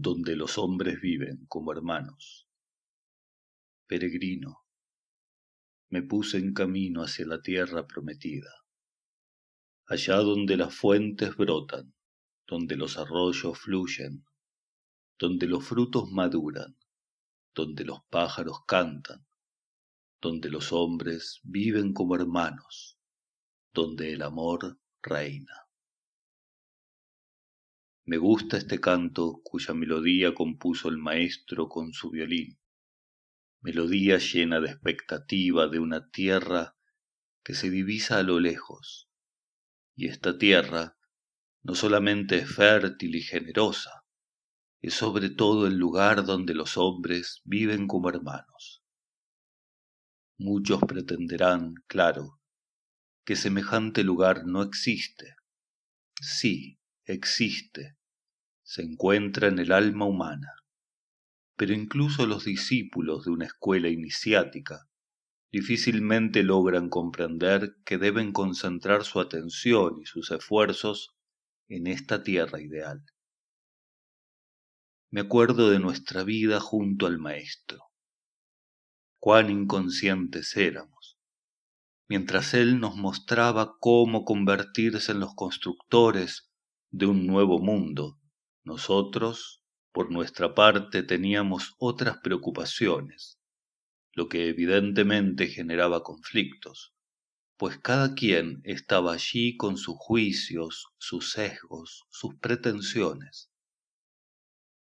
donde los hombres viven como hermanos. Peregrino, me puse en camino hacia la tierra prometida, allá donde las fuentes brotan, donde los arroyos fluyen, donde los frutos maduran, donde los pájaros cantan, donde los hombres viven como hermanos, donde el amor reina. Me gusta este canto cuya melodía compuso el maestro con su violín, melodía llena de expectativa de una tierra que se divisa a lo lejos, y esta tierra no solamente es fértil y generosa, es sobre todo el lugar donde los hombres viven como hermanos. Muchos pretenderán, claro, que semejante lugar no existe. Sí, existe, se encuentra en el alma humana, pero incluso los discípulos de una escuela iniciática difícilmente logran comprender que deben concentrar su atención y sus esfuerzos en esta tierra ideal. Me acuerdo de nuestra vida junto al Maestro. Cuán inconscientes éramos. Mientras Él nos mostraba cómo convertirse en los constructores de un nuevo mundo, nosotros, por nuestra parte, teníamos otras preocupaciones, lo que evidentemente generaba conflictos, pues cada quien estaba allí con sus juicios, sus sesgos, sus pretensiones.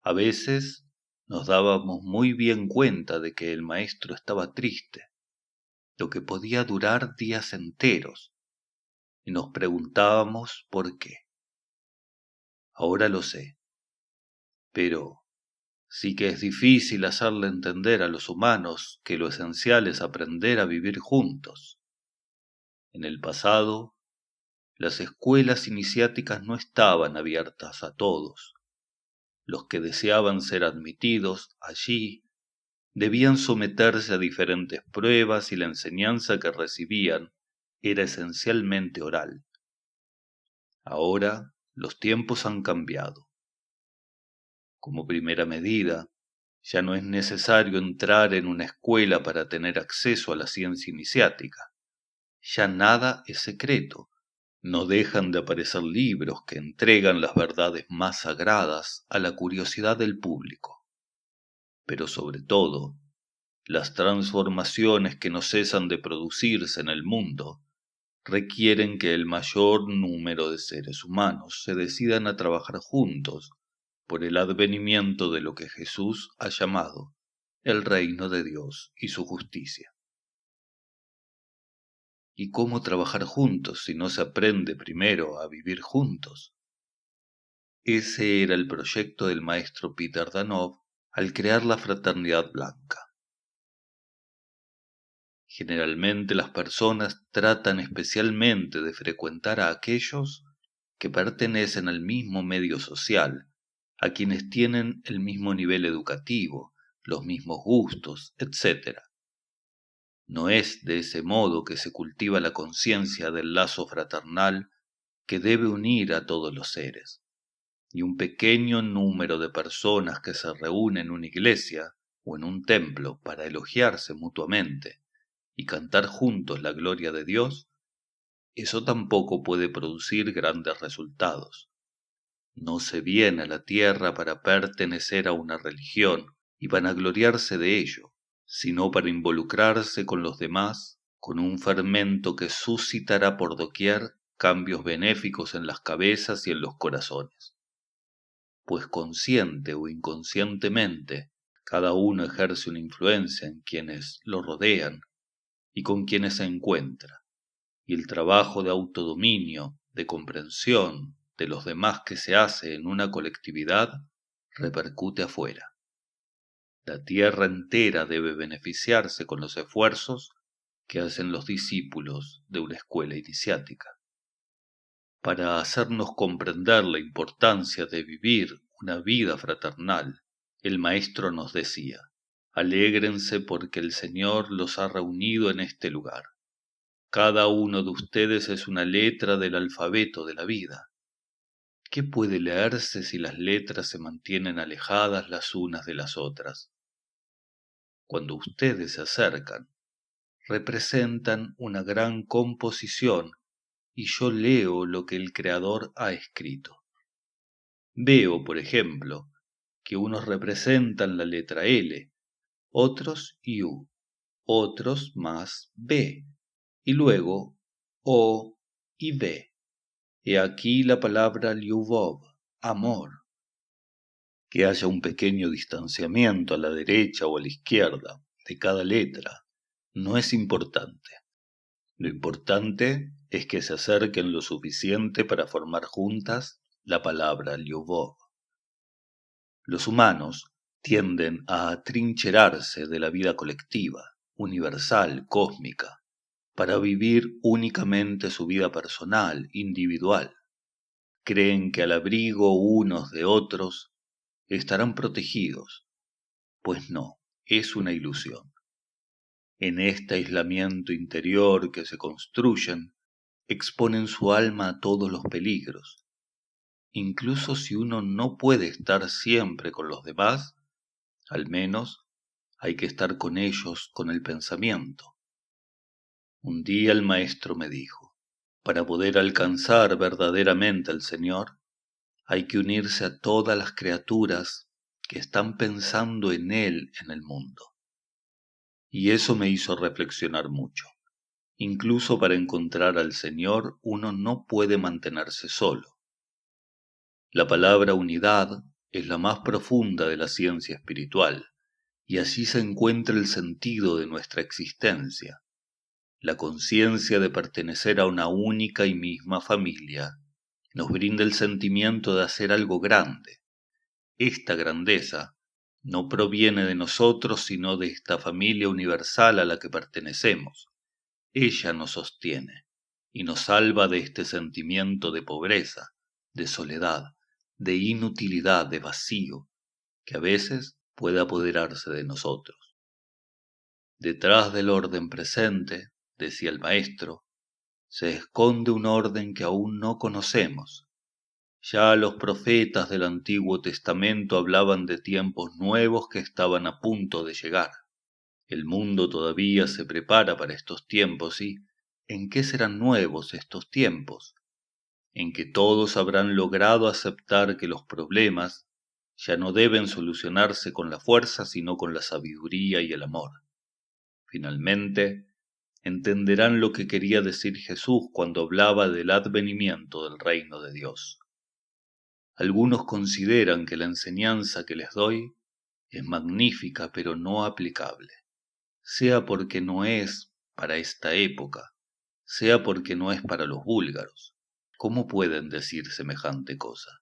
A veces nos dábamos muy bien cuenta de que el maestro estaba triste, lo que podía durar días enteros, y nos preguntábamos por qué. Ahora lo sé, pero sí que es difícil hacerle entender a los humanos que lo esencial es aprender a vivir juntos. En el pasado, las escuelas iniciáticas no estaban abiertas a todos. Los que deseaban ser admitidos allí debían someterse a diferentes pruebas y la enseñanza que recibían era esencialmente oral. Ahora los tiempos han cambiado. Como primera medida, ya no es necesario entrar en una escuela para tener acceso a la ciencia iniciática. Ya nada es secreto. No dejan de aparecer libros que entregan las verdades más sagradas a la curiosidad del público. Pero sobre todo, las transformaciones que no cesan de producirse en el mundo requieren que el mayor número de seres humanos se decidan a trabajar juntos por el advenimiento de lo que Jesús ha llamado el reino de Dios y su justicia. ¿Y cómo trabajar juntos si no se aprende primero a vivir juntos? Ese era el proyecto del maestro Peter Danov al crear la Fraternidad Blanca. Generalmente las personas tratan especialmente de frecuentar a aquellos que pertenecen al mismo medio social, a quienes tienen el mismo nivel educativo, los mismos gustos, etc. No es de ese modo que se cultiva la conciencia del lazo fraternal que debe unir a todos los seres. Y un pequeño número de personas que se reúnen en una iglesia o en un templo para elogiarse mutuamente y cantar juntos la gloria de Dios, eso tampoco puede producir grandes resultados. No se viene a la tierra para pertenecer a una religión y vanagloriarse de ello, sino para involucrarse con los demás con un fermento que suscitará por doquier cambios benéficos en las cabezas y en los corazones. Pues consciente o inconscientemente, cada uno ejerce una influencia en quienes lo rodean y con quienes se encuentra, y el trabajo de autodominio, de comprensión de los demás que se hace en una colectividad, repercute afuera. La tierra entera debe beneficiarse con los esfuerzos que hacen los discípulos de una escuela iniciática. Para hacernos comprender la importancia de vivir una vida fraternal, el maestro nos decía: alégrense porque el Señor los ha reunido en este lugar. Cada uno de ustedes es una letra del alfabeto de la vida. ¿qué puede leerse si las letras se mantienen alejadas las unas de las otras? Cuando ustedes se acercan, representan una gran composición y yo leo lo que el Creador ha escrito. Veo, por ejemplo, que unos representan la letra L, otros U, otros más B, y luego O y B. He aquí la palabra Lyubov, amor. Que haya un pequeño distanciamiento a la derecha o a la izquierda de cada letra no es importante. Lo importante es que se acerquen lo suficiente para formar juntas la palabra Lyubov. Los humanos tienden a atrincherarse de la vida colectiva, universal, cósmica, para vivir únicamente su vida personal, individual. Creen que al abrigo unos de otros estarán protegidos, pues no, es una ilusión. En este aislamiento interior que se construyen, exponen su alma a todos los peligros. Incluso si uno no puede estar siempre con los demás, al menos hay que estar con ellos con el pensamiento. Un día el maestro me dijo, para poder alcanzar verdaderamente al Señor, hay que unirse a todas las criaturas que están pensando en Él en el mundo. Y eso me hizo reflexionar mucho. Incluso para encontrar al Señor uno no puede mantenerse solo. La palabra unidad es la más profunda de la ciencia espiritual, y allí se encuentra el sentido de nuestra existencia, la conciencia de pertenecer a una única y misma familia. Nos brinda el sentimiento de hacer algo grande. Esta grandeza no proviene de nosotros, sino de esta familia universal a la que pertenecemos. Ella nos sostiene y nos salva de este sentimiento de pobreza, de soledad, de inutilidad, de vacío, que a veces puede apoderarse de nosotros. Detrás del orden presente, decía el maestro, se esconde un orden que aún no conocemos. Ya los profetas del Antiguo Testamento hablaban de tiempos nuevos que estaban a punto de llegar. El mundo todavía se prepara para estos tiempos y ¿en qué serán nuevos estos tiempos? En que todos habrán logrado aceptar que los problemas ya no deben solucionarse con la fuerza sino con la sabiduría y el amor. Finalmente, entenderán lo que quería decir Jesús cuando hablaba del advenimiento del reino de Dios. Algunos consideran que la enseñanza que les doy es magnífica pero no aplicable, sea porque no es para esta época, sea porque no es para los búlgaros. ¿Cómo pueden decir semejante cosa?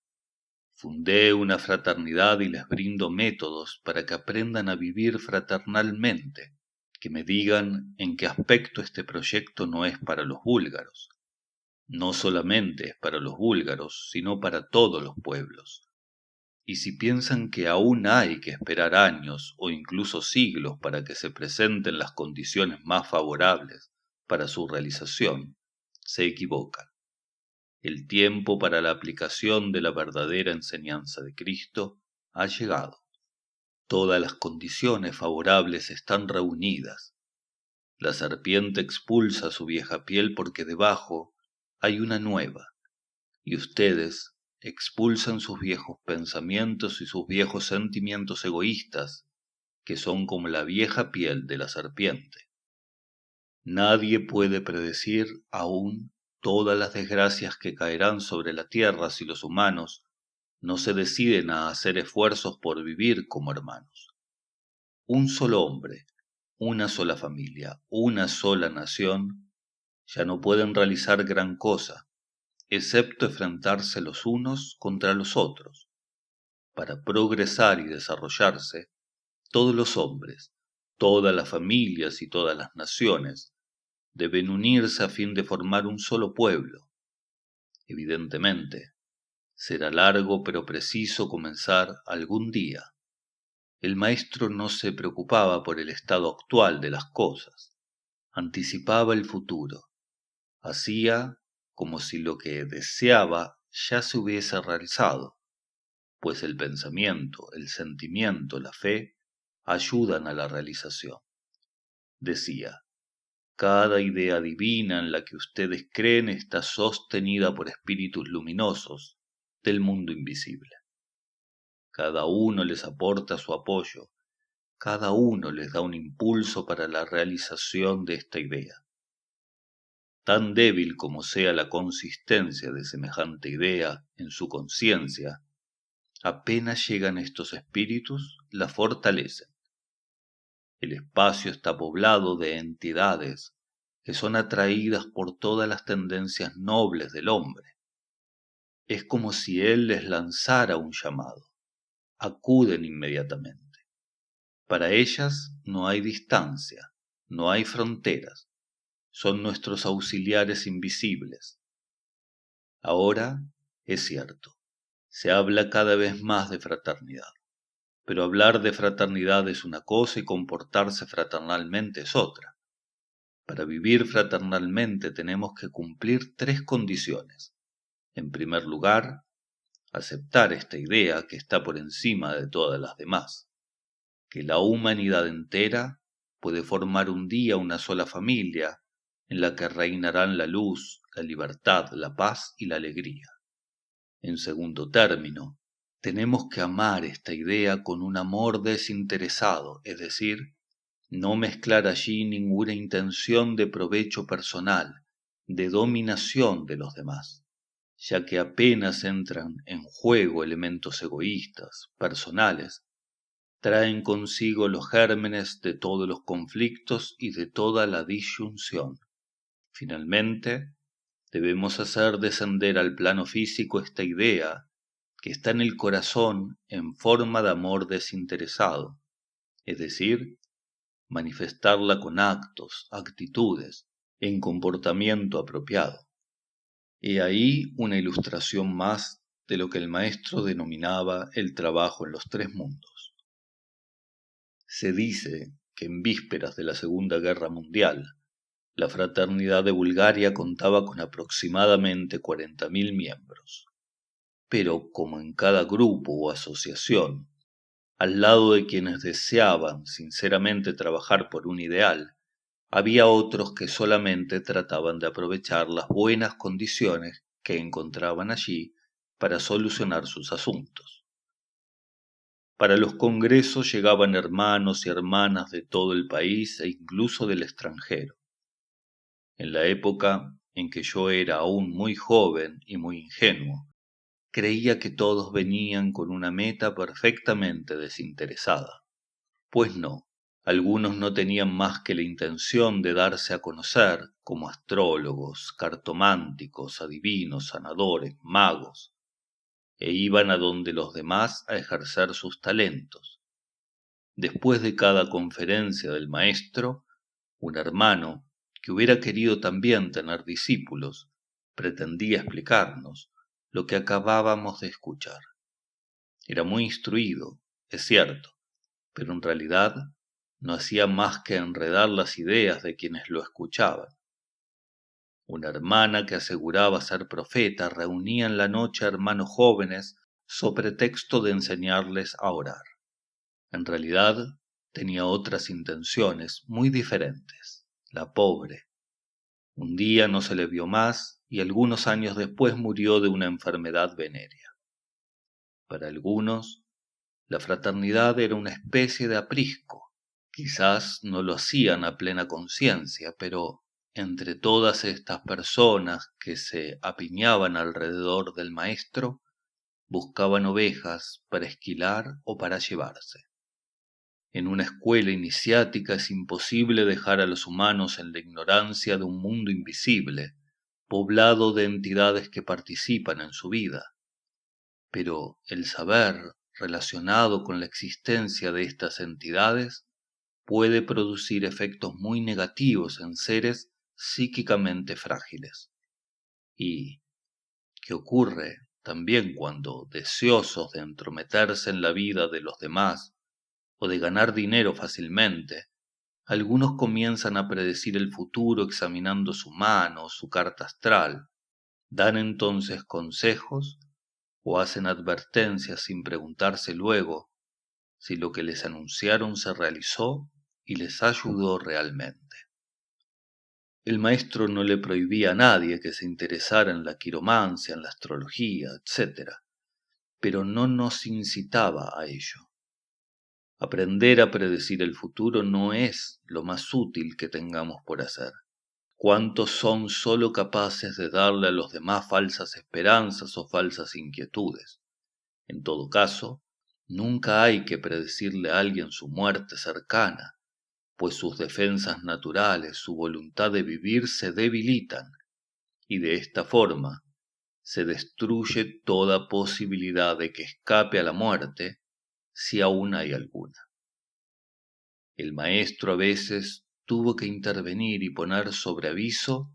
Fundé una fraternidad y les brindo métodos para que aprendan a vivir fraternalmente, que me digan en qué aspecto este proyecto no es para los búlgaros. No solamente es para los búlgaros, sino para todos los pueblos. Y si piensan que aún hay que esperar años o incluso siglos para que se presenten las condiciones más favorables para su realización, se equivocan. El tiempo para la aplicación de la verdadera enseñanza de Cristo ha llegado. Todas las condiciones favorables están reunidas. La serpiente expulsa su vieja piel porque debajo hay una nueva, y ustedes expulsan sus viejos pensamientos y sus viejos sentimientos egoístas, que son como la vieja piel de la serpiente. Nadie puede predecir aún todas las desgracias que caerán sobre la tierra si los humanos no se deciden a hacer esfuerzos por vivir como hermanos. Un solo hombre, una sola familia, una sola nación, ya no pueden realizar gran cosa, excepto enfrentarse los unos contra los otros. Para progresar y desarrollarse, todos los hombres, todas las familias y todas las naciones deben unirse a fin de formar un solo pueblo. Evidentemente, será largo pero preciso comenzar algún día. El maestro no se preocupaba por el estado actual de las cosas, anticipaba el futuro, hacía como si lo que deseaba ya se hubiese realizado, pues el pensamiento, el sentimiento, la fe ayudan a la realización. Decía, cada idea divina en la que ustedes creen está sostenida por espíritus luminosos del mundo invisible. Cada uno les aporta su apoyo, cada uno les da un impulso para la realización de esta idea. Tan débil como sea la consistencia de semejante idea en su conciencia, apenas llegan estos espíritus, la fortalecen. El espacio está poblado de entidades que son atraídas por todas las tendencias nobles del hombre. Es como si él les lanzara un llamado. Acuden inmediatamente. Para ellas no hay distancia, no hay fronteras. Son nuestros auxiliares invisibles. Ahora, es cierto, se habla cada vez más de fraternidad. Pero hablar de fraternidad es una cosa y comportarse fraternalmente es otra. Para vivir fraternalmente tenemos que cumplir 3 condiciones. En primer lugar, aceptar esta idea que está por encima de todas las demás, que la humanidad entera puede formar un día una sola familia en la que reinarán la luz, la libertad, la paz y la alegría. En segundo término, tenemos que amar esta idea con un amor desinteresado, es decir, no mezclar allí ninguna intención de provecho personal, de dominación de los demás, ya que apenas entran en juego elementos egoístas, personales, traen consigo los gérmenes de todos los conflictos y de toda la disyunción. Finalmente, debemos hacer descender al plano físico esta idea que está en el corazón en forma de amor desinteresado, es decir, manifestarla con actos, actitudes, en comportamiento apropiado. He ahí una ilustración más de lo que el maestro denominaba el trabajo en los 3 mundos. Se dice que en vísperas de la Segunda Guerra Mundial, la fraternidad de Bulgaria contaba con aproximadamente 40.000 miembros. Pero como en cada grupo o asociación, al lado de quienes deseaban sinceramente trabajar por un ideal, había otros que solamente trataban de aprovechar las buenas condiciones que encontraban allí para solucionar sus asuntos. Para los congresos llegaban hermanos y hermanas de todo el país e incluso del extranjero. En la época en que yo era aún muy joven y muy ingenuo, creía que todos venían con una meta perfectamente desinteresada. Pues no, algunos no tenían más que la intención de darse a conocer como astrólogos, cartománticos, adivinos, sanadores, magos, e iban a donde los demás a ejercer sus talentos. Después de cada conferencia del maestro, un hermano, que hubiera querido también tener discípulos, pretendía explicarnos lo que acabábamos de escuchar. Era muy instruido, es cierto, pero en realidad no hacía más que enredar las ideas de quienes lo escuchaban. Una hermana que aseguraba ser profeta reunía en la noche a hermanos jóvenes so pretexto de enseñarles a orar. En realidad tenía otras intenciones muy diferentes. La pobre. Un día no se le vio más y algunos años después murió de una enfermedad venérea. Para algunos, la fraternidad era una especie de aprisco. Quizás no lo hacían a plena conciencia, pero entre todas estas personas que se apiñaban alrededor del maestro, buscaban ovejas para esquilar o para llevarse. En una escuela iniciática es imposible dejar a los humanos en la ignorancia de un mundo invisible, poblado de entidades que participan en su vida. Pero el saber relacionado con la existencia de estas entidades puede producir efectos muy negativos en seres psíquicamente frágiles. ¿Y qué ocurre también cuando, deseosos de entrometerse en la vida de los demás o de ganar dinero fácilmente, algunos comienzan a predecir el futuro examinando su mano o su carta astral, Dan entonces consejos o hacen advertencias sin preguntarse luego si lo que les anunciaron se realizó y les ayudó realmente. El maestro no le prohibía a nadie que se interesara en la quiromancia, en la astrología, etc., pero no nos incitaba a ello. Aprender a predecir el futuro no es lo más útil que tengamos por hacer. ¿Cuántos son sólo capaces de darle a los demás falsas esperanzas o falsas inquietudes? En todo caso, nunca hay que predecirle a alguien su muerte cercana, pues sus defensas naturales, su voluntad de vivir se debilitan, y de esta forma se destruye toda posibilidad de que escape a la muerte, si aún hay alguna. El maestro a veces tuvo que intervenir y poner sobre aviso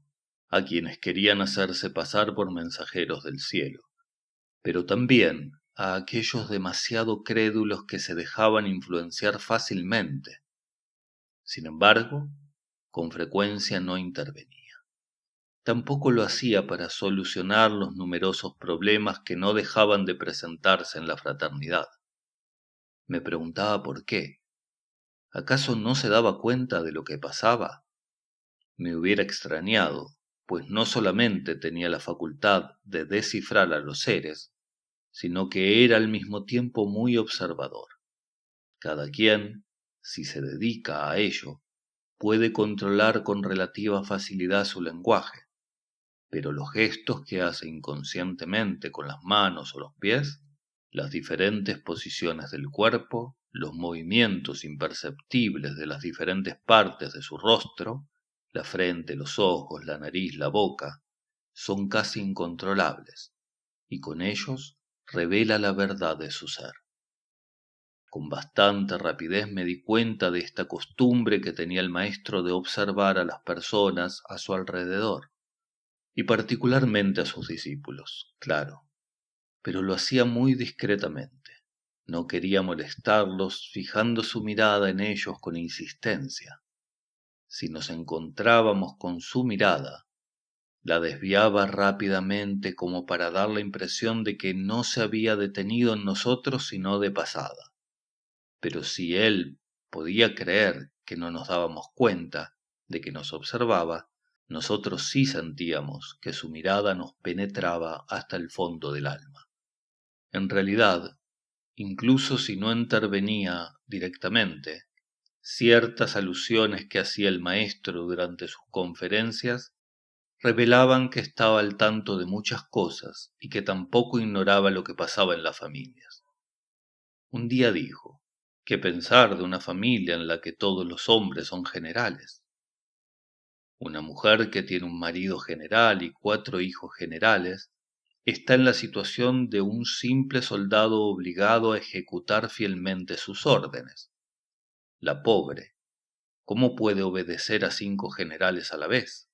a quienes querían hacerse pasar por mensajeros del cielo, pero también a aquellos demasiado crédulos que se dejaban influenciar fácilmente. Sin embargo, con frecuencia no intervenía. Tampoco lo hacía para solucionar los numerosos problemas que no dejaban de presentarse en la fraternidad. Me preguntaba por qué. ¿Acaso no se daba cuenta de lo que pasaba? Me hubiera extrañado, pues no solamente tenía la facultad de descifrar a los seres, sino que era al mismo tiempo muy observador. Cada quien, si se dedica a ello, puede controlar con relativa facilidad su lenguaje, pero los gestos que hace inconscientemente con las manos o los pies, las diferentes posiciones del cuerpo, los movimientos imperceptibles de las diferentes partes de su rostro, la frente, los ojos, la nariz, la boca, son casi incontrolables, y con ellos revela la verdad de su ser. Con bastante rapidez me di cuenta de esta costumbre que tenía el maestro de observar a las personas a su alrededor, y particularmente a sus discípulos, claro, pero lo hacía muy discretamente. No quería molestarlos, fijando su mirada en ellos con insistencia. Si nos encontrábamos con su mirada, la desviaba rápidamente como para dar la impresión de que no se había detenido en nosotros sino de pasada. Pero si él podía creer que no nos dábamos cuenta de que nos observaba, nosotros sí sentíamos que su mirada nos penetraba hasta el fondo del alma. En realidad, incluso si no intervenía directamente, ciertas alusiones que hacía el maestro durante sus conferencias revelaban que estaba al tanto de muchas cosas y que tampoco ignoraba lo que pasaba en las familias. Un día dijo: ¿qué pensar de una familia en la que todos los hombres son generales? Una mujer que tiene un marido general y 4 hijos generales está en la situación de un simple soldado obligado a ejecutar fielmente sus órdenes. La pobre, ¿cómo puede obedecer a 5 generales a la vez?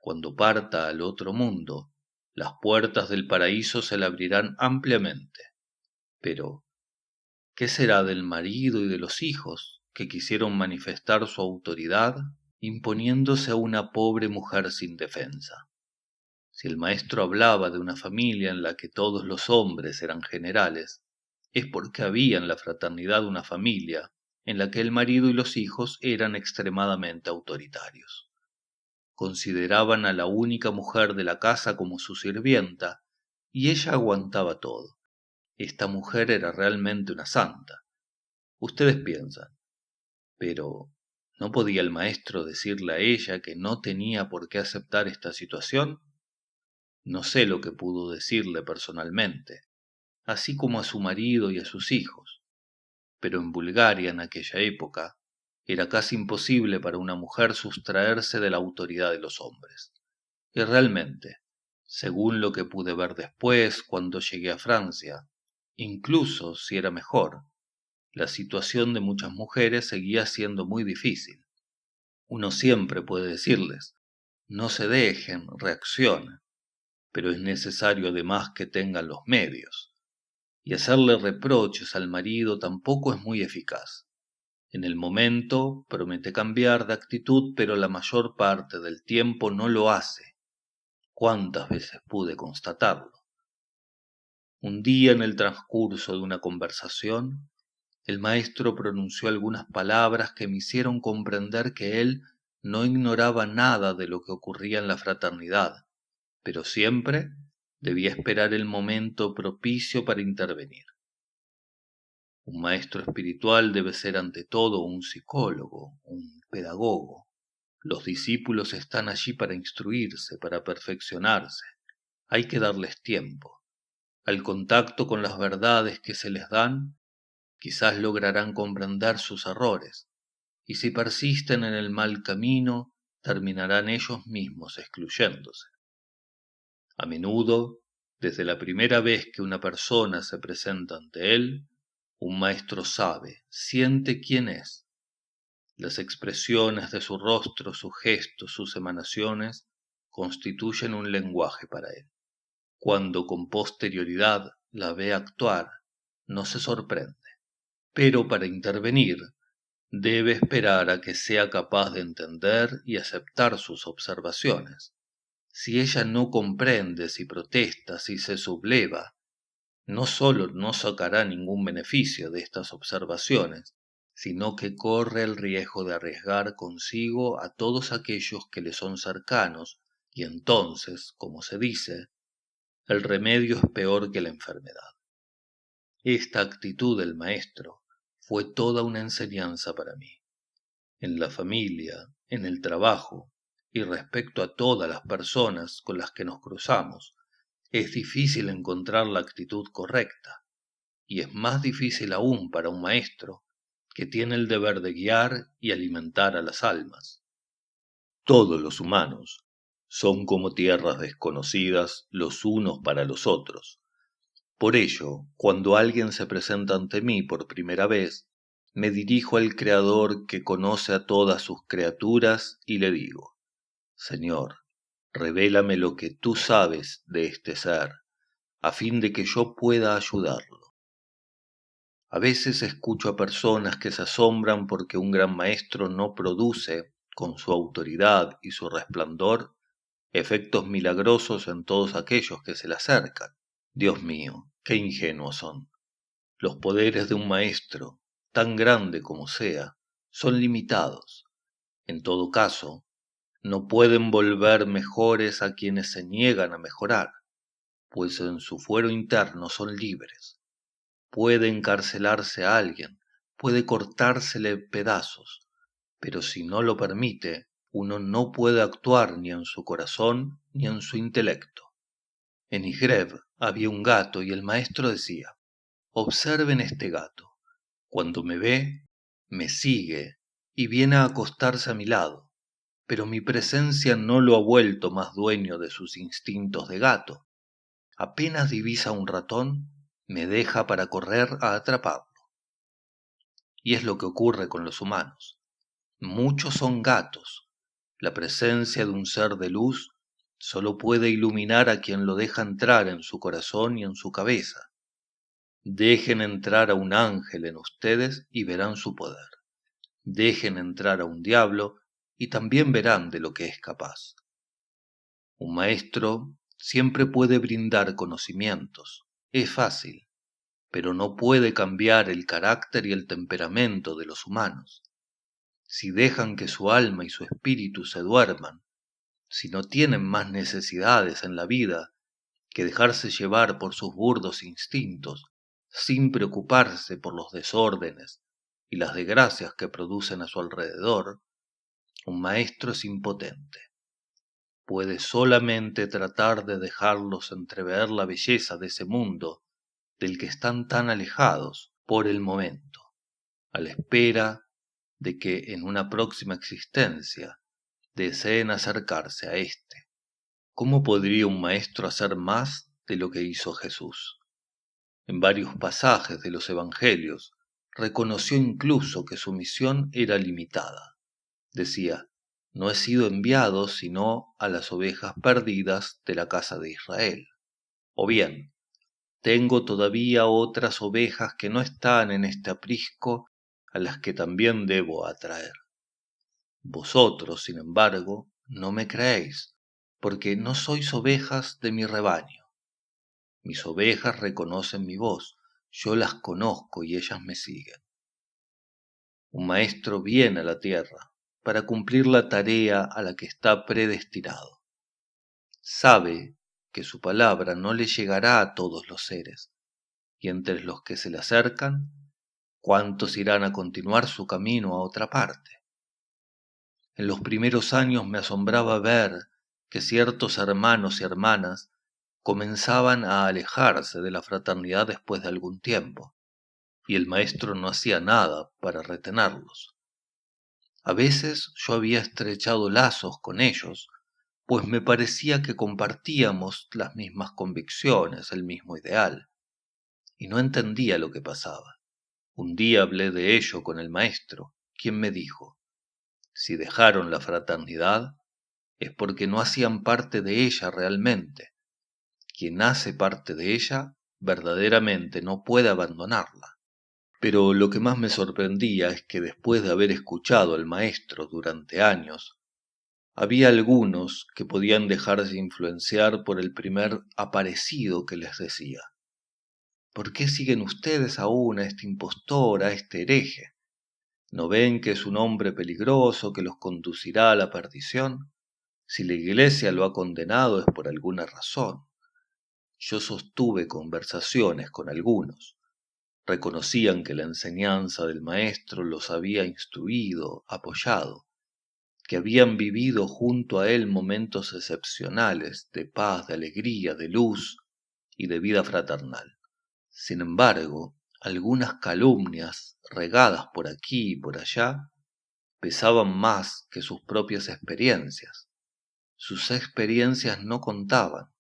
Cuando parta al otro mundo, las puertas del paraíso se le abrirán ampliamente. Pero, ¿qué será del marido y de los hijos que quisieron manifestar su autoridad imponiéndose a una pobre mujer sin defensa? Si el maestro hablaba de una familia en la que todos los hombres eran generales, es porque había en la fraternidad una familia en la que el marido y los hijos eran extremadamente autoritarios. Consideraban a la única mujer de la casa como su sirvienta, y ella aguantaba todo. Esta mujer era realmente una santa. Ustedes piensan, pero ¿no podía el maestro decirle a ella que no tenía por qué aceptar esta situación? No sé lo que pudo decirle personalmente, así como a su marido y a sus hijos, pero en Bulgaria en aquella época era casi imposible para una mujer sustraerse de la autoridad de los hombres. Y realmente, según lo que pude ver después cuando llegué a Francia, incluso si era mejor, la situación de muchas mujeres seguía siendo muy difícil. Uno siempre puede decirles: no se dejen, reaccionen, pero es necesario además que tengan los medios. Y hacerle reproches al marido tampoco es muy eficaz. En el momento promete cambiar de actitud, pero la mayor parte del tiempo no lo hace. cuántas veces pude constatarlo. Un día, en el transcurso de una conversación, el maestro pronunció algunas palabras que me hicieron comprender que él no ignoraba nada de lo que ocurría en la fraternidad, pero siempre debía esperar el momento propicio para intervenir. Un maestro espiritual debe ser ante todo un psicólogo, un pedagogo. Los discípulos están allí para instruirse, para perfeccionarse. Hay que darles tiempo. Al contacto con las verdades que se les dan, quizás lograrán comprender sus errores, y si persisten en el mal camino, terminarán ellos mismos excluyéndose. A menudo, desde la primera vez que una persona se presenta ante él, un maestro sabe, siente quién es. Las expresiones de su rostro, sus gestos, sus emanaciones, constituyen un lenguaje para él. Cuando con posterioridad la ve actuar, no se sorprende, pero para intervenir debe esperar a que sea capaz de entender y aceptar sus observaciones. Si ella no comprende, si protesta, si se subleva, no sólo no sacará ningún beneficio de estas observaciones, sino que corre el riesgo de arriesgar consigo a todos aquellos que le son cercanos, y entonces, como se dice, el remedio es peor que la enfermedad. Esta actitud del maestro fue toda una enseñanza para mí. En la familia, en el trabajo y respecto a todas las personas con las que nos cruzamos, es difícil encontrar la actitud correcta, y es más difícil aún para un maestro que tiene el deber de guiar y alimentar a las almas. Todos los humanos son como tierras desconocidas los unos para los otros. Por ello, cuando alguien se presenta ante mí por primera vez, me dirijo al Creador que conoce a todas sus criaturas y le digo: Señor, revélame lo que tú sabes de este ser, a fin de que yo pueda ayudarlo. A veces escucho a personas que se asombran porque un gran maestro no produce, con su autoridad y su resplandor, efectos milagrosos en todos aquellos que se le acercan. Dios mío, qué ingenuos son. Los poderes de un maestro, tan grande como sea, son limitados. En todo caso, no pueden volver mejores a quienes se niegan a mejorar, pues en su fuero interno son libres. Puede encarcelarse a alguien, puede cortársele pedazos, pero si no lo permite, uno no puede actuar ni en su corazón ni en su intelecto. En Isgreve había un gato y el maestro decía: observen este gato. Cuando me ve, me sigue y viene a acostarse a mi lado, pero mi presencia no lo ha vuelto más dueño de sus instintos de gato. Apenas divisa un ratón, me deja para correr a atraparlo. Y es lo que ocurre con los humanos. Muchos son gatos. La presencia de un ser de luz solo puede iluminar a quien lo deja entrar en su corazón y en su cabeza. Dejen entrar a un ángel en ustedes y verán su poder. Dejen entrar a un diablo y también verán de lo que es capaz. Un maestro siempre puede brindar conocimientos, es fácil, pero no puede cambiar el carácter y el temperamento de los humanos. Si dejan que su alma y su espíritu se duerman, si no tienen más necesidades en la vida que dejarse llevar por sus burdos instintos, sin preocuparse por los desórdenes y las desgracias que producen a su alrededor, un maestro es impotente. Puede solamente tratar de dejarlos entrever la belleza de ese mundo del que están tan alejados por el momento, a la espera de que en una próxima existencia deseen acercarse a éste. ¿Cómo podría un maestro hacer más de lo que hizo Jesús? En varios pasajes de los Evangelios reconoció incluso que su misión era limitada. Decía: no he sido enviado sino a las ovejas perdidas de la casa de Israel. O bien, tengo todavía otras ovejas que no están en este aprisco, a las que también debo atraer. Vosotros, sin embargo, no me creéis, porque no sois ovejas de mi rebaño. Mis ovejas reconocen mi voz, yo las conozco y ellas me siguen. Un maestro viene a la tierra para cumplir la tarea a la que está predestinado. Sabe que su palabra no le llegará a todos los seres, y entre los que se le acercan, ¿cuántos irán a continuar su camino a otra parte? En los primeros años me asombraba ver que ciertos hermanos y hermanas comenzaban a alejarse de la fraternidad después de algún tiempo, y el maestro no hacía nada para retenerlos. A veces yo había estrechado lazos con ellos, pues me parecía que compartíamos las mismas convicciones, el mismo ideal, y no entendía lo que pasaba. Un día hablé de ello con el maestro, quien me dijo: si dejaron la fraternidad, es porque no hacían parte de ella realmente. Quien hace parte de ella, verdaderamente no puede abandonarla. Pero lo que más me sorprendía es que después de haber escuchado al maestro durante años, había algunos que podían dejarse influenciar por el primer aparecido que les decía: ¿por qué siguen ustedes aún a este impostor, a este hereje? ¿No ven que es un hombre peligroso que los conducirá a la perdición? Si la Iglesia lo ha condenado es por alguna razón. Yo sostuve conversaciones con algunos. Reconocían que la enseñanza del Maestro los había instruido, apoyado, que habían vivido junto a él momentos excepcionales de paz, de alegría, de luz y de vida fraternal. Sin embargo, algunas calumnias regadas por aquí y por allá pesaban más que sus propias experiencias. Sus experiencias no contaban.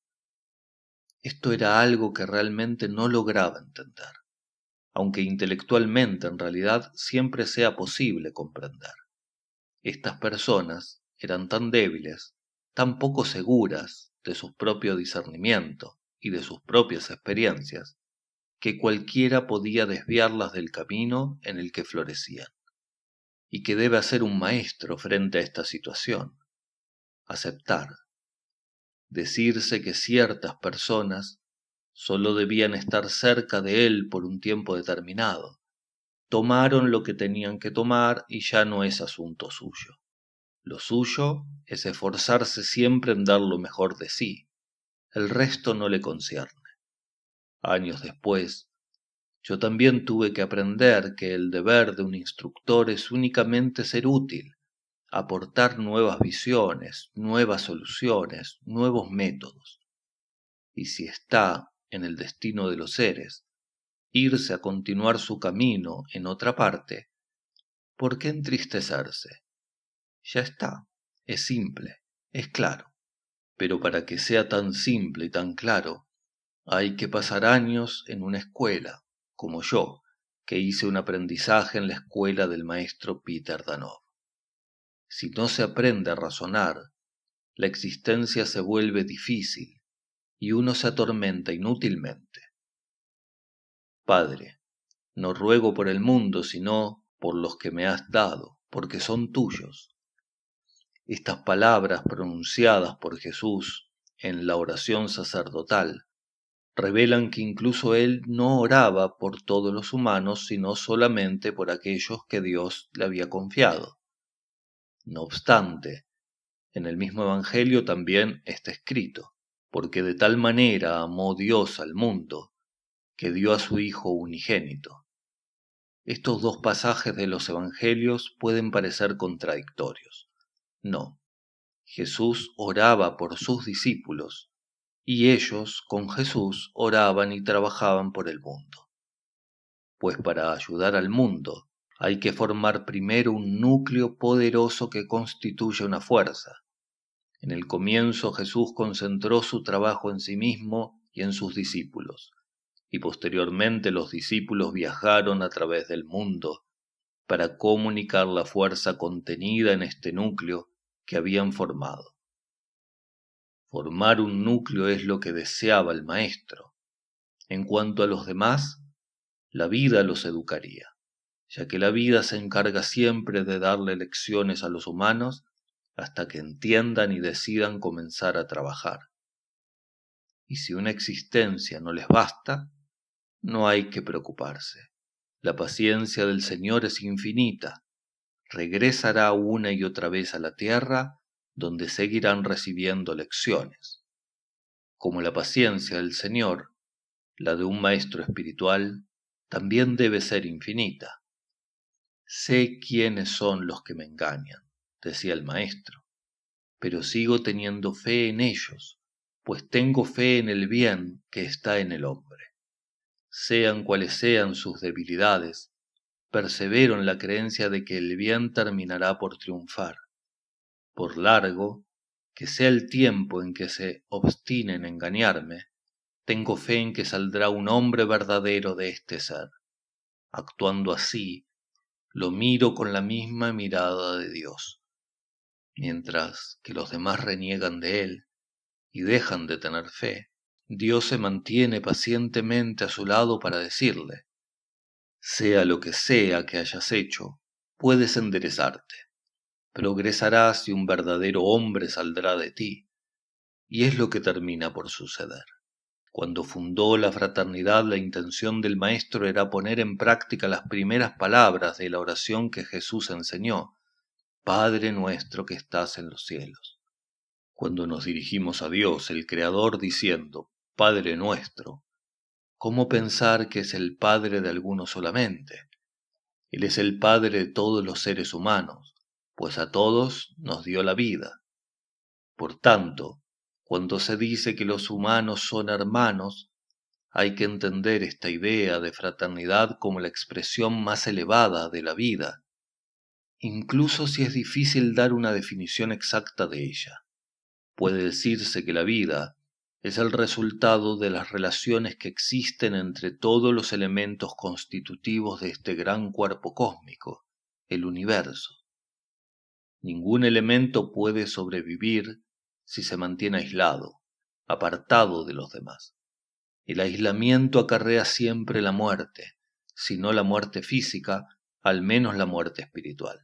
Esto era algo que realmente no lograba entender, aunque intelectualmente en realidad siempre sea posible comprender. Estas personas eran tan débiles, tan poco seguras de su propio discernimiento y de sus propias experiencias, que cualquiera podía desviarlas del camino en el que florecían. ¿Y qué debe hacer un maestro frente a esta situación? Aceptar. Decirse que ciertas personas solo debían estar cerca de él por un tiempo determinado. Tomaron lo que tenían que tomar y ya no es asunto suyo. Lo suyo es esforzarse siempre en dar lo mejor de sí. El resto no le concierne. Años después, yo también tuve que aprender que el deber de un instructor es únicamente ser útil, aportar nuevas visiones, nuevas soluciones, nuevos métodos. Y si está en el destino de los seres irse a continuar su camino en otra parte, ¿por qué entristecerse? Ya está, es simple, es claro. Pero para que sea tan simple y tan claro, hay que pasar años en una escuela, como yo, que hice un aprendizaje en la escuela del maestro Peter Danov. Si no se aprende a razonar, la existencia se vuelve difícil y uno se atormenta inútilmente. Padre, no ruego por el mundo, sino por los que me has dado, porque son tuyos. Estas palabras pronunciadas por Jesús en la oración sacerdotal revelan que incluso él no oraba por todos los humanos, sino solamente por aquellos que Dios le había confiado. No obstante, en el mismo Evangelio también está escrito: porque de tal manera amó Dios al mundo, que dio a su Hijo unigénito. Estos dos pasajes de los Evangelios pueden parecer contradictorios. No, Jesús oraba por sus discípulos, y ellos con Jesús oraban y trabajaban por el mundo. Pues para ayudar al mundo hay que formar primero un núcleo poderoso que constituye una fuerza. En el comienzo Jesús concentró su trabajo en sí mismo y en sus discípulos, y posteriormente los discípulos viajaron a través del mundo para comunicar la fuerza contenida en este núcleo que habían formado. Formar un núcleo es lo que deseaba el maestro. En cuanto a los demás, la vida los educaría, ya que la vida se encarga siempre de darle lecciones a los humanos hasta que entiendan y decidan comenzar a trabajar. Y si una existencia no les basta, no hay que preocuparse. La paciencia del Señor es infinita. Regresará una y otra vez a la tierra, donde seguirán recibiendo lecciones. Como la paciencia del Señor, la de un maestro espiritual, también debe ser infinita. Sé quiénes son los que me engañan, decía el maestro, pero sigo teniendo fe en ellos, pues tengo fe en el bien que está en el hombre. Sean cuales sean sus debilidades, persevero en la creencia de que el bien terminará por triunfar. Por largo que sea el tiempo en que se obstinen en engañarme, tengo fe en que saldrá un hombre verdadero de este ser. Actuando así, lo miro con la misma mirada de Dios, mientras que los demás reniegan de él y dejan de tener fe. Dios se mantiene pacientemente a su lado para decirle: sea lo que sea que hayas hecho, puedes enderezarte, progresarás y un verdadero hombre saldrá de ti. Y es lo que termina por suceder. Cuando fundó la fraternidad, la intención del maestro era poner en práctica las primeras palabras de la oración que Jesús enseñó: Padre nuestro que estás en los cielos. Cuando nos dirigimos a Dios, el Creador, diciendo Padre nuestro, ¿cómo pensar que es el Padre de alguno solamente? Él es el Padre de todos los seres humanos, pues a todos nos dio la vida. Por tanto, cuando se dice que los humanos son hermanos, hay que entender esta idea de fraternidad como la expresión más elevada de la vida, incluso si es difícil dar una definición exacta de ella. Puede decirse que la vida es el resultado de las relaciones que existen entre todos los elementos constitutivos de este gran cuerpo cósmico, el universo. Ningún elemento puede sobrevivir si se mantiene aislado, apartado de los demás. El aislamiento acarrea siempre la muerte, si no la muerte física, al menos la muerte espiritual.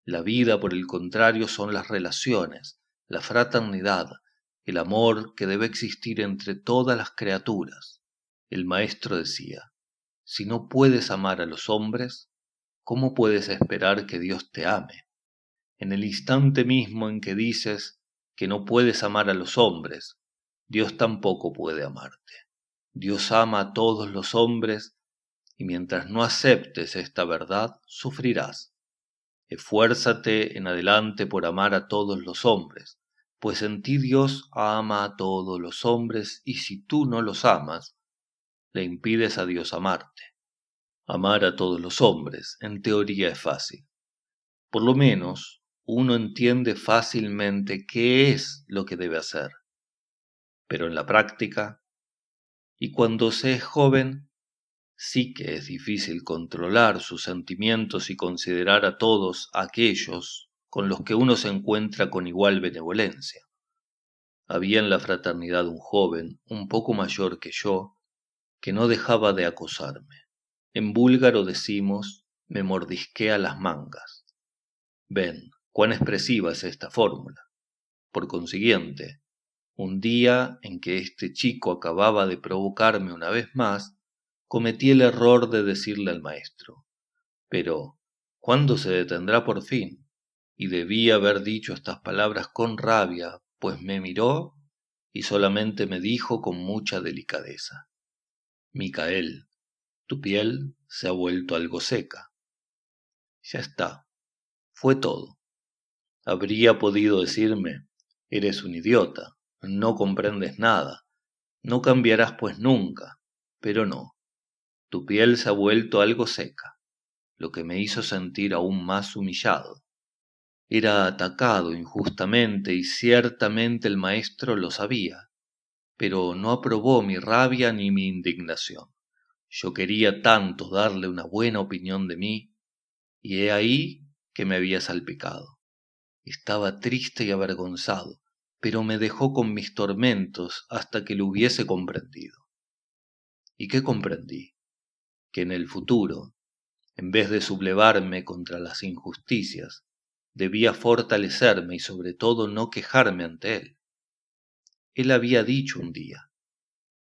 La vida, por el contrario, son las relaciones, la fraternidad, el amor que debe existir entre todas las criaturas. El maestro decía: si no puedes amar a los hombres, ¿cómo puedes esperar que Dios te ame? En el instante mismo en que dices que no puedes amar a los hombres, Dios tampoco puede amarte. Dios ama a todos los hombres y mientras no aceptes esta verdad, sufrirás. Esfuérzate en adelante por amar a todos los hombres, pues en ti Dios ama a todos los hombres y si tú no los amas, le impides a Dios amarte. Amar a todos los hombres, en teoría, es fácil. Por lo menos, uno entiende fácilmente qué es lo que debe hacer. Pero en la práctica, y cuando se es joven, sí que es difícil controlar sus sentimientos y considerar a todos aquellos con los que uno se encuentra con igual benevolencia. Había en la fraternidad un joven, un poco mayor que yo, que no dejaba de acosarme. En búlgaro decimos, me mordisquea las mangas. Ven, cuán expresiva es esta fórmula. Por consiguiente, un día en que este chico acababa de provocarme una vez más, cometí el error de decirle al maestro: pero, ¿cuándo se detendrá por fin? Y debí haber dicho estas palabras con rabia, pues me miró y solamente me dijo con mucha delicadeza: Micael, tu piel se ha vuelto algo seca. Ya está, fue todo. Habría podido decirme: eres un idiota, no comprendes nada, no cambiarás pues nunca, pero no. Tu piel se ha vuelto algo seca, lo que me hizo sentir aún más humillado. Era atacado injustamente y ciertamente el maestro lo sabía, pero no aprobó mi rabia ni mi indignación. Yo quería tanto darle una buena opinión de mí, y he ahí que me había salpicado. Estaba triste y avergonzado, pero me dejó con mis tormentos hasta que lo hubiese comprendido. ¿Y qué comprendí? Que en el futuro, en vez de sublevarme contra las injusticias, debía fortalecerme y sobre todo no quejarme ante él. Él había dicho un día: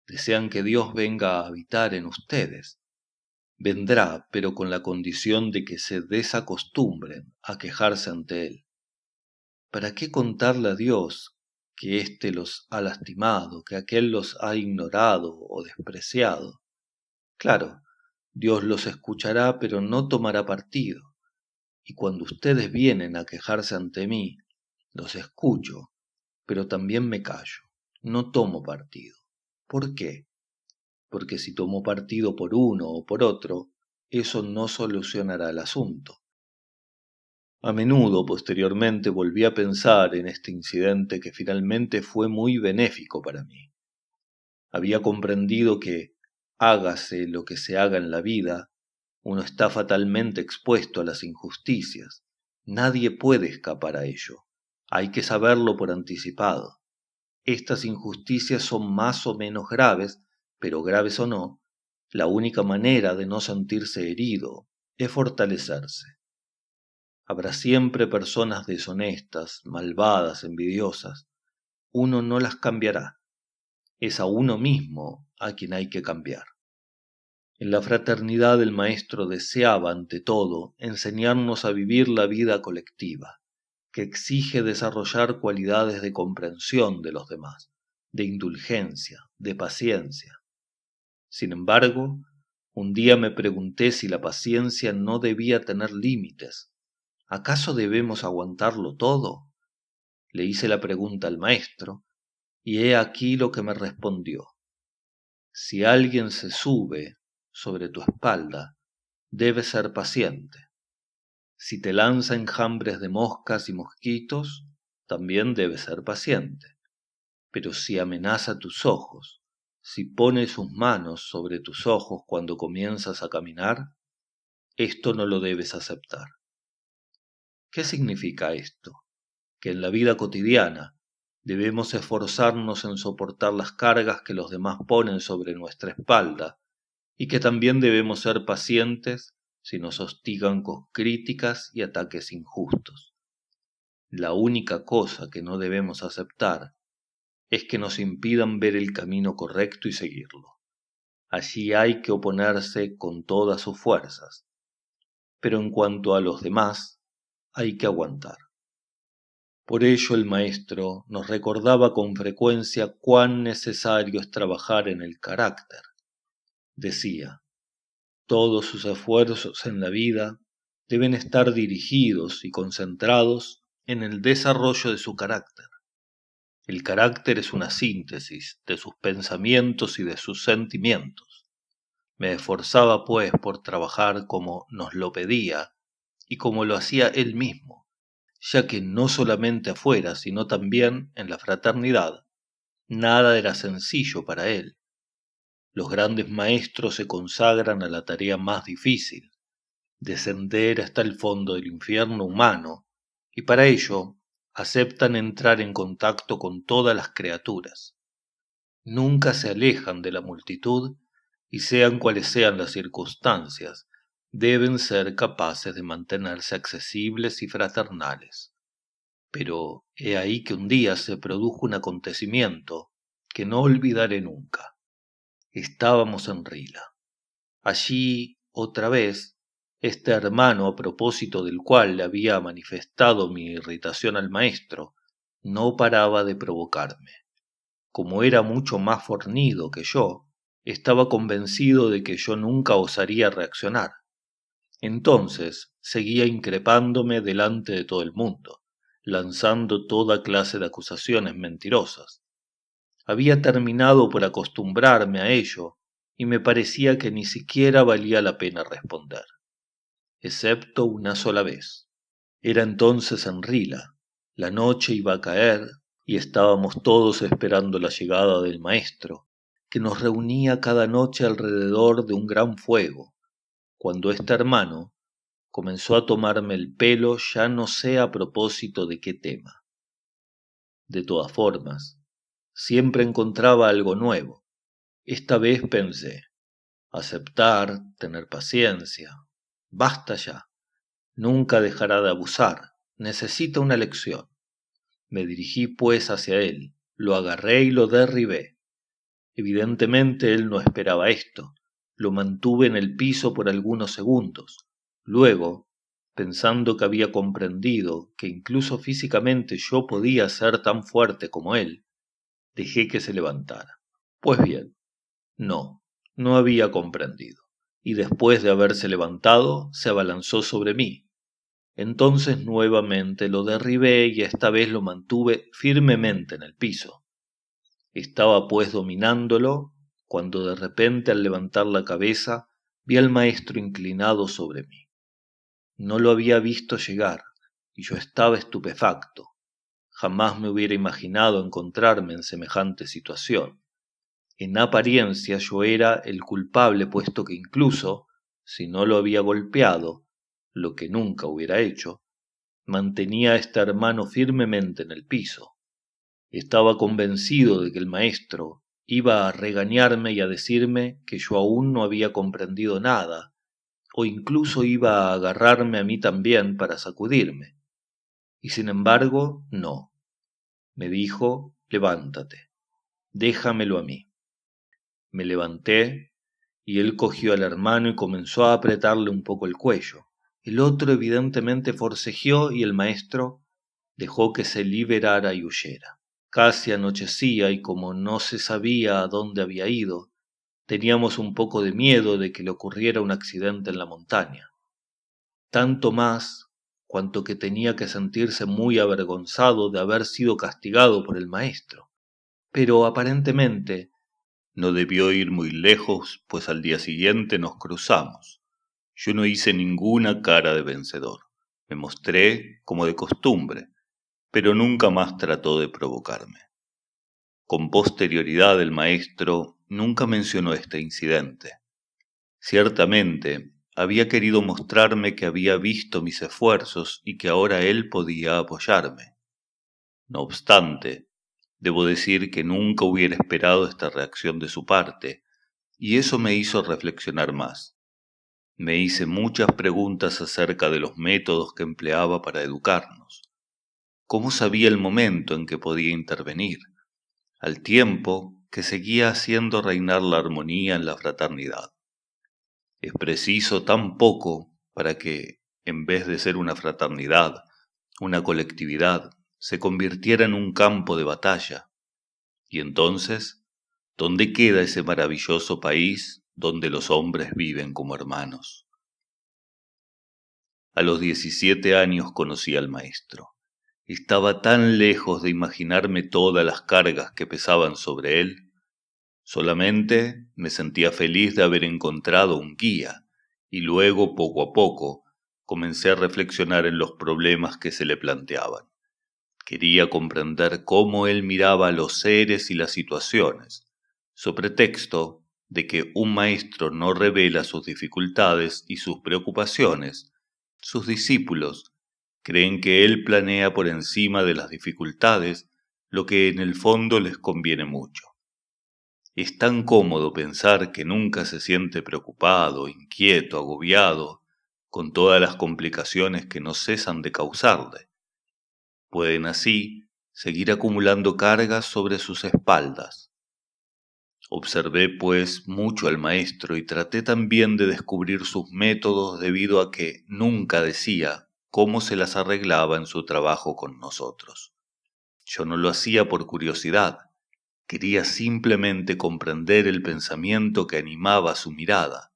desean que Dios venga a habitar en ustedes. Vendrá, pero con la condición de que se desacostumbren a quejarse ante él. ¿Para qué contarle a Dios que éste los ha lastimado, que aquél los ha ignorado o despreciado? Claro, Dios los escuchará, pero no tomará partido. Y cuando ustedes vienen a quejarse ante mí, los escucho, pero también me callo, no tomo partido. ¿Por qué? Porque si tomo partido por uno o por otro, eso no solucionará el asunto. A menudo, posteriormente, volví a pensar en este incidente que finalmente fue muy benéfico para mí. Había comprendido que, hágase lo que se haga en la vida, uno está fatalmente expuesto a las injusticias. Nadie puede escapar a ello. Hay que saberlo por anticipado. Estas injusticias son más o menos graves, pero graves o no, la única manera de no sentirse herido es fortalecerse. Habrá siempre personas deshonestas, malvadas, envidiosas. Uno no las cambiará. Es a uno mismo a quien hay que cambiar. En la fraternidad el maestro deseaba, ante todo, enseñarnos a vivir la vida colectiva, que exige desarrollar cualidades de comprensión de los demás, de indulgencia, de paciencia. Sin embargo, un día me pregunté si la paciencia no debía tener límites. ¿Acaso debemos aguantarlo todo? Le hice la pregunta al maestro, y he aquí lo que me respondió. Si alguien se sube sobre tu espalda, debes ser paciente. Si te lanza enjambres de moscas y mosquitos, también debes ser paciente. Pero si amenaza tus ojos, si pone sus manos sobre tus ojos cuando comienzas a caminar, esto no lo debes aceptar. ¿Qué significa esto? Que en la vida cotidiana debemos esforzarnos en soportar las cargas que los demás ponen sobre nuestra espalda y que también debemos ser pacientes si nos hostigan con críticas y ataques injustos. La única cosa que no debemos aceptar es que nos impidan ver el camino correcto y seguirlo. Allí hay que oponerse con todas sus fuerzas, pero en cuanto a los demás, hay que aguantar. Por ello el maestro nos recordaba con frecuencia cuán necesario es trabajar en el carácter. Decía: todos sus esfuerzos en la vida deben estar dirigidos y concentrados en el desarrollo de su carácter. El carácter es una síntesis de sus pensamientos y de sus sentimientos. Me esforzaba, pues, por trabajar como nos lo pedía y como lo hacía él mismo, ya que no solamente afuera, sino también en la fraternidad, nada era sencillo para él. Los grandes maestros se consagran a la tarea más difícil, descender hasta el fondo del infierno humano, y para ello aceptan entrar en contacto con todas las criaturas. Nunca se alejan de la multitud y sean cuales sean las circunstancias, deben ser capaces de mantenerse accesibles y fraternales. Pero he ahí que un día se produjo un acontecimiento que no olvidaré nunca. Estábamos en Rila. Allí, otra vez, este hermano, a propósito del cual le había manifestado mi irritación al maestro, no paraba de provocarme. Como era mucho más fornido que yo, estaba convencido de que yo nunca osaría reaccionar. Entonces seguía increpándome delante de todo el mundo, lanzando toda clase de acusaciones mentirosas. Había terminado por acostumbrarme a ello y me parecía que ni siquiera valía la pena responder, excepto una sola vez. Era entonces en Rila, la noche iba a caer y estábamos todos esperando la llegada del maestro, que nos reunía cada noche alrededor de un gran fuego, cuando este hermano comenzó a tomarme el pelo, ya no sé a propósito de qué tema. De todas formas, siempre encontraba algo nuevo. Esta vez pensé: aceptar, tener paciencia, basta ya, nunca dejará de abusar, necesita una lección. Me dirigí pues hacia él, lo agarré y lo derribé. Evidentemente él no esperaba esto. Lo mantuve en el piso por algunos segundos. Luego, pensando que había comprendido que incluso físicamente yo podía ser tan fuerte como él, dejé que se levantara. Pues bien, no había comprendido, y después de haberse levantado, se abalanzó sobre mí. Entonces nuevamente lo derribé y esta vez lo mantuve firmemente en el piso. Estaba pues dominándolo, cuando de repente al levantar la cabeza vi al maestro inclinado sobre mí. No lo había visto llegar, y yo estaba estupefacto. Jamás me hubiera imaginado encontrarme en semejante situación. En apariencia yo era el culpable, puesto que incluso, si no lo había golpeado, lo que nunca hubiera hecho, mantenía a este hermano firmemente en el piso. Estaba convencido de que el maestro iba a regañarme y a decirme que yo aún no había comprendido nada, o incluso iba a agarrarme a mí también para sacudirme. Y sin embargo, no. Me dijo, levántate, déjamelo a mí. Me levanté y él cogió al hermano y comenzó a apretarle un poco el cuello. El otro evidentemente forcejeó y el maestro dejó que se liberara y huyera. Casi anochecía y como no se sabía a dónde había ido, teníamos un poco de miedo de que le ocurriera un accidente en la montaña. Tanto más cuanto que tenía que sentirse muy avergonzado de haber sido castigado por el maestro. Pero aparentemente no debió ir muy lejos, pues al día siguiente nos cruzamos. Yo no hice ninguna cara de vencedor. Me mostré como de costumbre, pero nunca más trató de provocarme. Con posterioridad el maestro nunca mencionó este incidente. Ciertamente, había querido mostrarme que había visto mis esfuerzos y que ahora él podía apoyarme. No obstante, debo decir que nunca hubiera esperado esta reacción de su parte, y eso me hizo reflexionar más. Me hice muchas preguntas acerca de los métodos que empleaba para educarnos. ¿Cómo sabía el momento en que podía intervenir? Al tiempo que seguía haciendo reinar la armonía en la fraternidad. Es preciso tan poco para que, en vez de ser una fraternidad, una colectividad, se convirtiera en un campo de batalla. Y entonces, ¿dónde queda ese maravilloso país donde los hombres viven como hermanos? A los 17 años conocí al maestro. Estaba tan lejos de imaginarme todas las cargas que pesaban sobre él. Solamente me sentía feliz de haber encontrado un guía, y luego, poco a poco, comencé a reflexionar en los problemas que se le planteaban. Quería comprender cómo él miraba a los seres y las situaciones, sobre pretexto de que un maestro no revela sus dificultades y sus preocupaciones. Sus discípulos creen que él planea por encima de las dificultades lo que en el fondo les conviene mucho. Es tan cómodo pensar que nunca se siente preocupado, inquieto, agobiado, con todas las complicaciones que no cesan de causarle. Pueden así seguir acumulando cargas sobre sus espaldas. Observé pues mucho al maestro y traté también de descubrir sus métodos debido a que nunca decía cómo se las arreglaba en su trabajo con nosotros. Yo no lo hacía por curiosidad, quería simplemente comprender el pensamiento que animaba su mirada,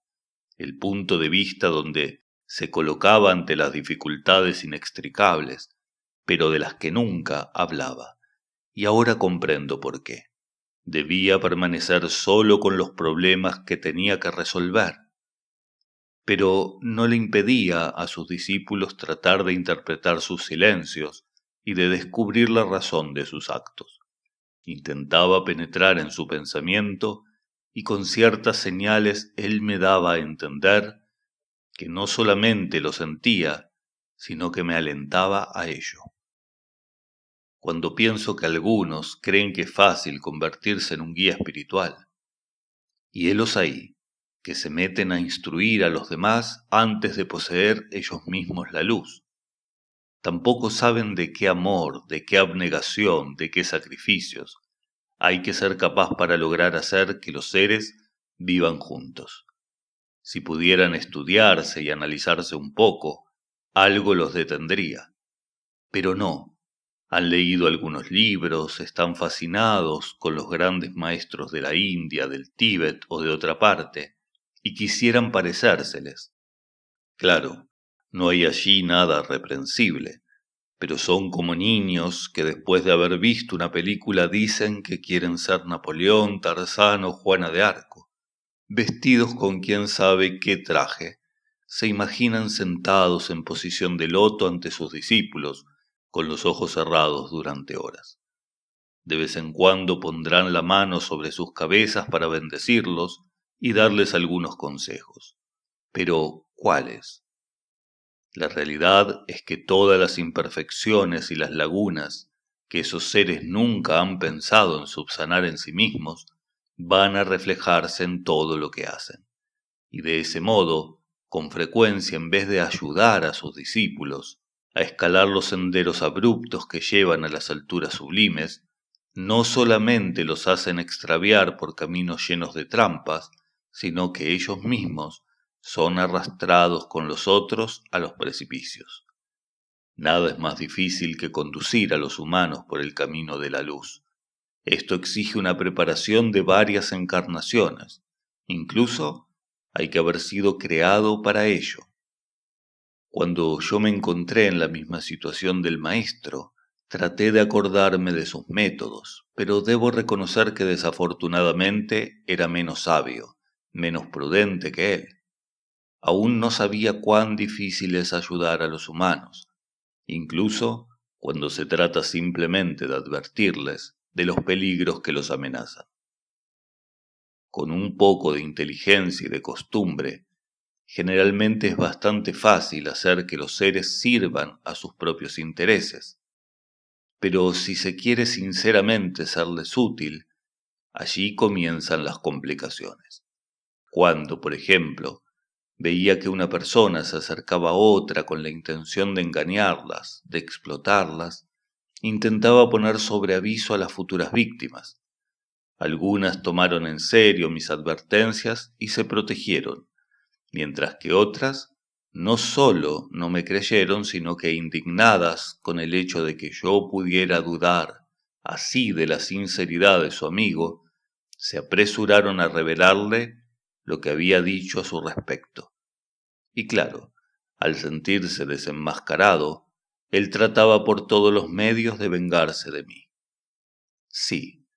el punto de vista donde se colocaba ante las dificultades inextricables, pero de las que nunca hablaba. Y ahora comprendo por qué. Debía permanecer solo con los problemas que tenía que resolver, pero no le impedía a sus discípulos tratar de interpretar sus silencios y de descubrir la razón de sus actos. Intentaba penetrar en su pensamiento y con ciertas señales él me daba a entender que no solamente lo sentía, sino que me alentaba a ello. Cuando pienso que algunos creen que es fácil convertirse en un guía espiritual, y helos ahí, que se meten a instruir a los demás antes de poseer ellos mismos la luz. Tampoco saben de qué amor, de qué abnegación, de qué sacrificios hay que ser capaz para lograr hacer que los seres vivan juntos. Si pudieran estudiarse y analizarse un poco, algo los detendría. Pero no, han leído algunos libros, están fascinados con los grandes maestros de la India, del Tíbet o de otra parte, y quisieran parecérseles. Claro, no hay allí nada reprensible, pero son como niños que después de haber visto una película dicen que quieren ser Napoleón, Tarzán o Juana de Arco. Vestidos con quién sabe qué traje, se imaginan sentados en posición de loto ante sus discípulos, con los ojos cerrados durante horas. De vez en cuando pondrán la mano sobre sus cabezas para bendecirlos y darles algunos consejos. Pero, ¿cuáles? La realidad es que todas las imperfecciones y las lagunas que esos seres nunca han pensado en subsanar en sí mismos van a reflejarse en todo lo que hacen. Y de ese modo, con frecuencia, en vez de ayudar a sus discípulos a escalar los senderos abruptos que llevan a las alturas sublimes, no solamente los hacen extraviar por caminos llenos de trampas, sino que ellos mismos son arrastrados con los otros a los precipicios. Nada es más difícil que conducir a los humanos por el camino de la luz. Esto exige una preparación de varias encarnaciones. Incluso hay que haber sido creado para ello. Cuando yo me encontré en la misma situación del maestro, traté de acordarme de sus métodos, pero debo reconocer que desafortunadamente era menos sabio, menos prudente que él. Aún no sabía cuán difícil es ayudar a los humanos, incluso cuando se trata simplemente de advertirles de los peligros que los amenazan. Con un poco de inteligencia y de costumbre, generalmente es bastante fácil hacer que los seres sirvan a sus propios intereses. Pero si se quiere sinceramente serles útil, allí comienzan las complicaciones. Cuando, por ejemplo, veía que una persona se acercaba a otra con la intención de engañarlas, de explotarlas, intentaba poner sobre aviso a las futuras víctimas. Algunas tomaron en serio mis advertencias y se protegieron, mientras que otras no solo no me creyeron, sino que indignadas con el hecho de que yo pudiera dudar así de la sinceridad de su amigo, se apresuraron a revelarle lo que había dicho a su respecto. Y claro, al sentirse desenmascarado, él trataba por todos los medios de vengarse de mí. Sí,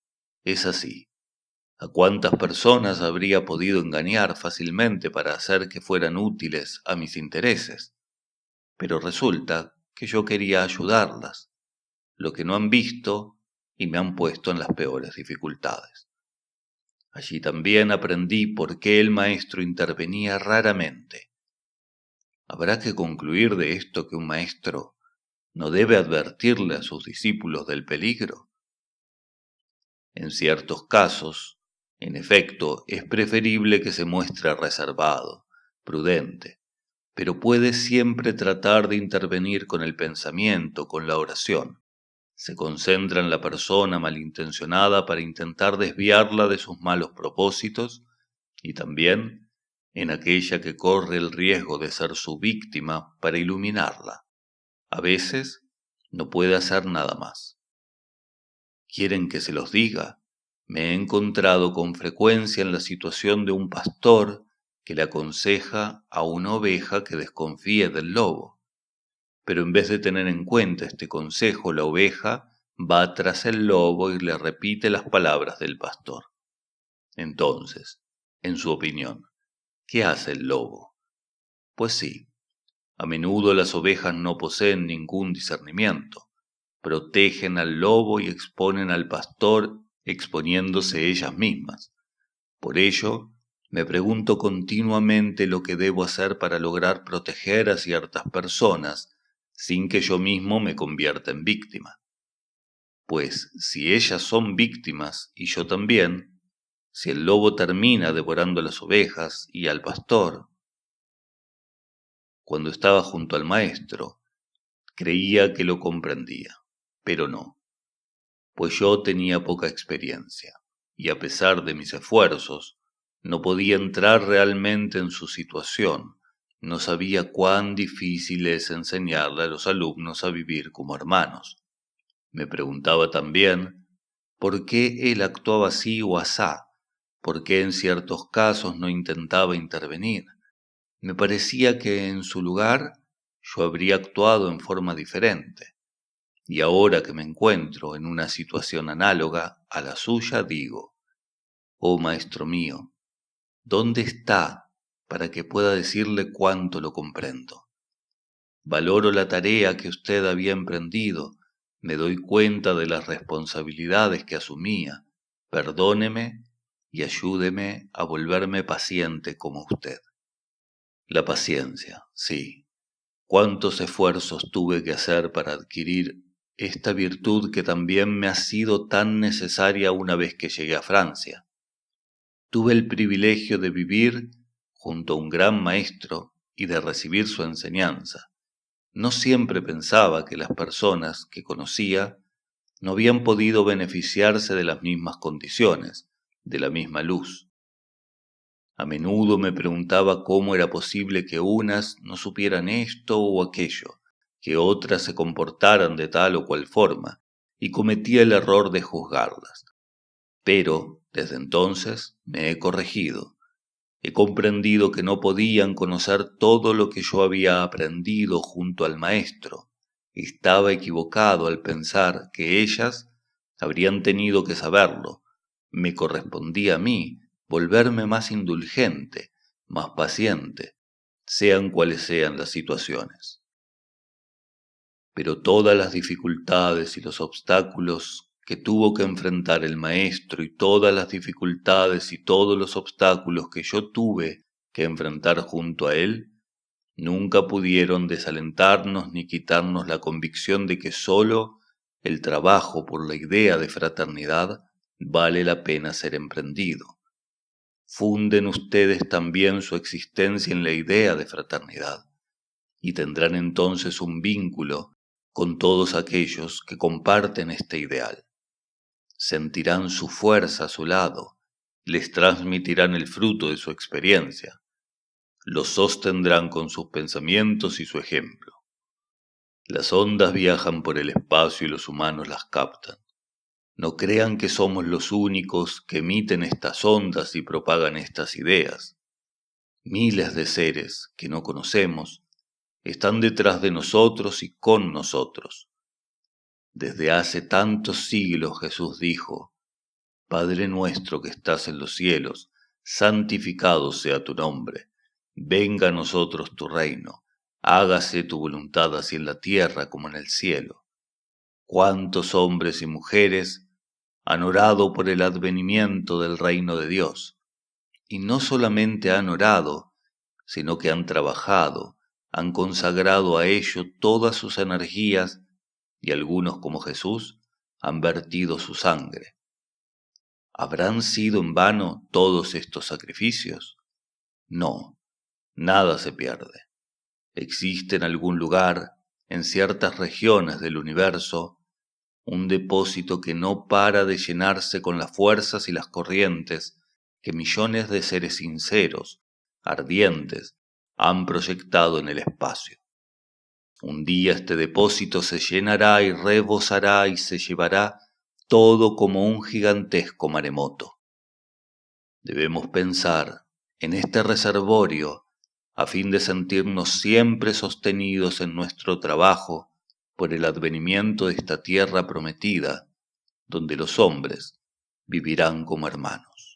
es así. ¿A cuántas personas habría podido engañar fácilmente para hacer que fueran útiles a mis intereses? Pero resulta que yo quería ayudarlas, lo que no han visto y me han puesto en las peores dificultades. Allí también aprendí por qué el maestro intervenía raramente. Habrá que concluir de esto que un maestro no debe advertirle a sus discípulos del peligro. En ciertos casos, en efecto, es preferible que se muestre reservado, prudente, pero puede siempre tratar de intervenir con el pensamiento, con la oración. Se concentra en la persona malintencionada para intentar desviarla de sus malos propósitos y también en aquella que corre el riesgo de ser su víctima para iluminarla. A veces no puede hacer nada más. ¿Quieren que se los diga? Me he encontrado con frecuencia en la situación de un pastor que le aconseja a una oveja que desconfíe del lobo. Pero en vez de tener en cuenta este consejo, la oveja va tras el lobo y le repite las palabras del pastor. Entonces, en su opinión, ¿qué hace el lobo? Pues sí, a menudo las ovejas no poseen ningún discernimiento. Protegen al lobo y exponen al pastor exponiéndose ellas mismas. Por ello, me pregunto continuamente lo que debo hacer para lograr proteger a ciertas personas sin que yo mismo me convierta en víctima. Pues si ellas son víctimas y yo también, si el lobo termina devorando a las ovejas y al pastor. Cuando estaba junto al maestro, Creía que lo comprendía, pero no, pues yo tenía poca experiencia, y a pesar de mis esfuerzos, no podía entrar realmente en su situación. No sabía cuán difícil es enseñarle a los alumnos a vivir como hermanos. Me preguntaba también por qué él actuaba así o asá, por qué en ciertos casos no intentaba intervenir. Me parecía que en su lugar yo habría actuado en forma diferente. Y ahora que me encuentro en una situación análoga a la suya, digo, oh maestro mío, ¿dónde está para que pueda decirle cuánto lo comprendo? Valoro la tarea que usted había emprendido, me doy cuenta de las responsabilidades que asumía. Perdóneme y ayúdeme a volverme paciente como usted. La paciencia, sí. Cuántos esfuerzos tuve que hacer para adquirir esta virtud que también me ha sido tan necesaria una vez que llegué a Francia. Tuve el privilegio de vivir junto a un gran maestro y de recibir su enseñanza. No siempre pensaba que las personas que conocía no habían podido beneficiarse de las mismas condiciones, de la misma luz. A menudo me preguntaba cómo era posible que unas no supieran esto o aquello, que otras se comportaran de tal o cual forma, y cometía el error de juzgarlas. Pero, desde entonces, me he corregido. He comprendido que no podían conocer todo lo que yo había aprendido junto al maestro. Estaba equivocado al pensar que ellas habrían tenido que saberlo. Me correspondía a mí volverme más indulgente, más paciente, sean cuales sean las situaciones. Pero todas las dificultades y los obstáculos que tuvo que enfrentar el maestro y todas las dificultades y todos los obstáculos que yo tuve que enfrentar junto a él, nunca pudieron desalentarnos ni quitarnos la convicción de que sólo el trabajo por la idea de fraternidad vale la pena ser emprendido. Funden ustedes también su existencia en la idea de fraternidad y tendrán entonces un vínculo con todos aquellos que comparten este ideal. Sentirán su fuerza a su lado, les transmitirán el fruto de su experiencia, los sostendrán con sus pensamientos y su ejemplo. Las ondas viajan por el espacio y los humanos las captan. No crean que somos los únicos que emiten estas ondas y propagan estas ideas. Miles de seres que no conocemos están detrás de nosotros y con nosotros. Desde hace tantos siglos Jesús dijo, Padre nuestro que estás en los cielos, santificado sea tu nombre. Venga a nosotros tu reino, hágase tu voluntad así en la tierra como en el cielo. ¿Cuántos hombres y mujeres han orado por el advenimiento del reino de Dios? Y no solamente han orado, sino que han trabajado, han consagrado a ello todas sus energías y algunos como Jesús han vertido su sangre. ¿Habrán sido en vano todos estos sacrificios? No, nada se pierde. Existe en algún lugar, en ciertas regiones del universo, un depósito que no para de llenarse con las fuerzas y las corrientes que millones de seres sinceros, ardientes, han proyectado en el espacio. Un día este depósito se llenará y rebosará y se llevará todo como un gigantesco maremoto. Debemos pensar en este reservorio a fin de sentirnos siempre sostenidos en nuestro trabajo por el advenimiento de esta tierra prometida, donde los hombres vivirán como hermanos.